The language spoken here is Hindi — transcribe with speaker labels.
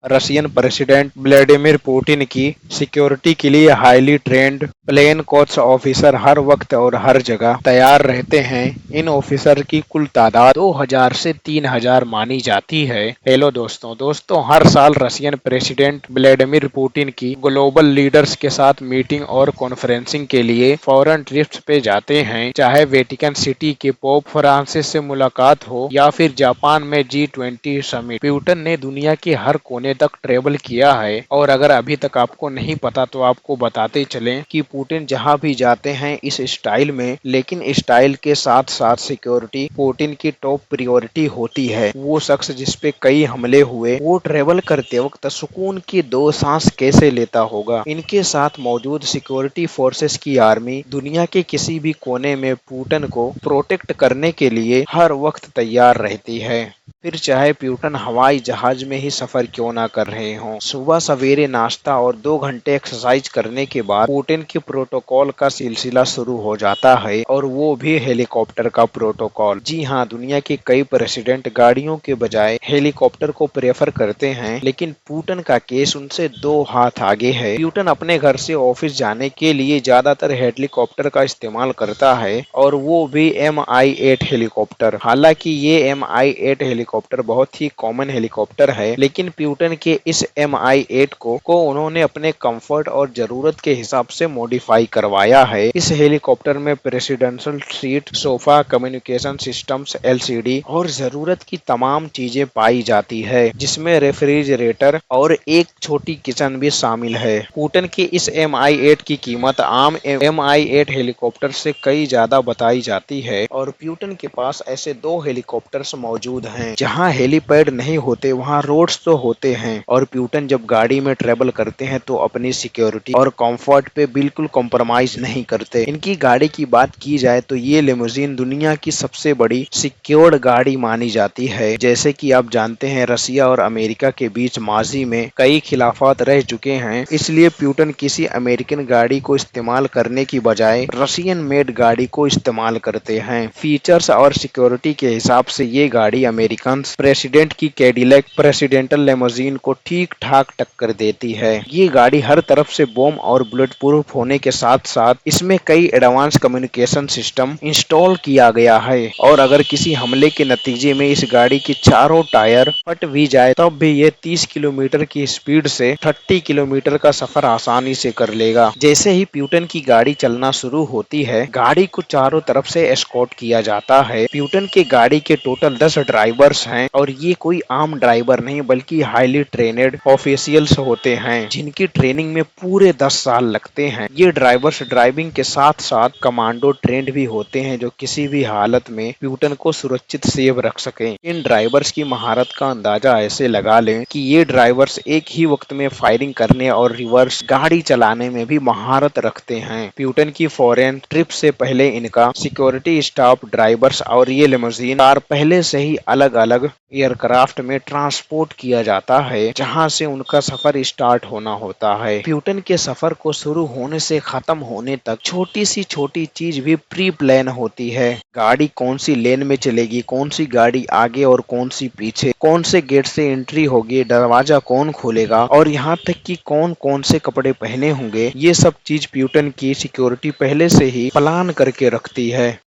Speaker 1: रशियन प्रेसिडेंट व्लादिमीर पुतिन की सिक्योरिटी के लिए highly trained plain clothes officer हर वक्त और हर जगह तैयार रहते हैं। इन ऑफिसर की कुल तादाद 2000 से 3000 मानी जाती है। हेलो दोस्तों, हर साल रशियन प्रेसिडेंट व्लादिमीर पुतिन की ग्लोबल लीडर्स के साथ मीटिंग और कॉन्फ्रेंसिंग के लिए फॉरेन ट्रिप्स पे जाते हैं। चाहे वेटिकन सिटी के पोप फ्रांसिस से मुलाकात हो या फिर जापान में G20 समिट, पुतिन ने दुनिया के हर कोने तक ट्रेवल किया है। और अगर अभी तक आपको नहीं पता तो आपको बताते चलें कि पुतिन जहां भी जाते हैं इस स्टाइल में, लेकिन स्टाइल के साथ साथ सिक्योरिटी पुतिन की टॉप प्रायोरिटी होती है। वो शख्स जिस पे कई हमले हुए, वो ट्रेवल करते वक्त सुकून की दो सांस कैसे लेता होगा। इनके साथ मौजूद सिक्योरिटी फोर्सेस की आर्मी दुनिया के किसी भी कोने में पुतिन को प्रोटेक्ट करने के लिए हर वक्त तैयार रहती है। फिर चाहे पुतिन हवाई जहाज में ही सफर क्यों ना कर रहे हों। सुबह सवेरे नाश्ता और 2 घंटे एक्सरसाइज करने के बाद पुतिन के प्रोटोकॉल का सिलसिला शुरू हो जाता है, और वो भी हेलीकॉप्टर का प्रोटोकॉल। जी हाँ, दुनिया के कई प्रेसिडेंट गाड़ियों के बजाय हेलीकॉप्टर को प्रेफर करते हैं, लेकिन पुतिन का केस उनसे 2 हाथ आगे है। पुतिन अपने घर से ऑफिस जाने के लिए ज्यादातर हेलीकॉप्टर का इस्तेमाल करता है, और वो भी Mi-8 हेलीकॉप्टर। हालांकि ये Mi-8 हेलीकॉप्टर बहुत ही कॉमन हेलीकॉप्टर है, लेकिन पुतिन के इस Mi-8 को उन्होंने अपने कंफर्ट और जरूरत के हिसाब से मॉडिफाई करवाया है। इस हेलीकॉप्टर में presidential seat, sofa, communication systems, LCD और जरूरत की तमाम चीजें पाई जाती है, जिसमें रेफ्रिजरेटर और एक छोटी किचन भी शामिल है। पुतिन के इस Mi-8 की कीमत आम Mi-8 हेलीकॉप्टर से कई ज्यादा बताई जाती है, और पुतिन के पास ऐसे 2 हेलीकॉप्टर्स मौजूद हैं। जहां हेलीपैड नहीं होते वहां रोड्स तो होते हैं, और पुतिन जब गाड़ी में ट्रेवल करते हैं तो अपनी सिक्योरिटी और कंफर्ट पे बिल्कुल कॉम्प्रोमाइज नहीं करते। इनकी गाड़ी की बात की जाए तो ये लिमोजिन दुनिया की सबसे बड़ी सिक्योर्ड गाड़ी मानी जाती है। जैसे कि आप जानते हैं, रसिया और अमेरिका के बीच माजी में कई खिलाफात रह चुके हैं, इसलिए पुतिन किसी अमेरिकन गाड़ी को इस्तेमाल करने की बजाय रशियन मेड गाड़ी को इस्तेमाल करते हैं। फीचर्स और सिक्योरिटी के हिसाब से ये गाड़ी अमेरिकन प्रेसिडेंट की कैडिलैक प्रेसिडेंटल लिमोजिन को ठीक ठाक टक्कर देती है। ये गाड़ी हर तरफ से बॉम्ब और बुलेट प्रूफ होने के साथ साथ इसमें कई एडवांस कम्युनिकेशन सिस्टम इंस्टॉल किया गया है, और अगर किसी हमले के नतीजे में इस गाड़ी की चारों टायर फट भी जाए तब भी ये 30 किलोमीटर की स्पीड से 30 किलोमीटर का सफर आसानी से कर लेगा। जैसे ही पुतिन की गाड़ी चलना शुरू होती है, गाड़ी को चारों तरफ से एस्कॉर्ट किया जाता है। पुतिन के गाड़ी के टोटल 10 ड्राइवर्स हैं, और ये कोई आम ड्राइवर नहीं बल्कि हाईली ट्रेनेड ऑफिशियल्स होते हैं, जिनकी ट्रेनिंग में पूरे 10 साल लगते हैं। ये ड्राइवर्स ड्राइविंग के साथ साथ कमांडो ट्रेंड भी होते हैं, जो किसी भी हालत में पुतिन को सुरक्षित सेव रख सकें। इन ड्राइवर्स की महारत का अंदाजा ऐसे लगा लें कि ये ड्राइवर्स एक ही वक्त में फायरिंग करने और रिवर्स गाड़ी चलाने में भी महारत रखते हैं। पुतिन की फॉरेन ट्रिप से पहले इनका सिक्योरिटी स्टाफ, ड्राइवर्स और ये लिमोजिन कार पहले से ही अलग अलग एयरक्राफ्ट में ट्रांसपोर्ट किया जाता है, जहां से उनका सफर स्टार्ट होना होता है। पुतिन के सफर को शुरू होने से खत्म होने तक छोटी सी छोटी चीज भी प्री प्लान होती है। गाड़ी कौन सी लेन में चलेगी, कौन सी गाड़ी आगे और कौन सी पीछे, कौन से गेट से एंट्री होगी, दरवाजा कौन खोलेगा, और यहाँ तक कि कौन कौन से कपड़े पहने होंगे, ये सब चीज पुतिन की सिक्योरिटी पहले से ही प्लान करके रखती है।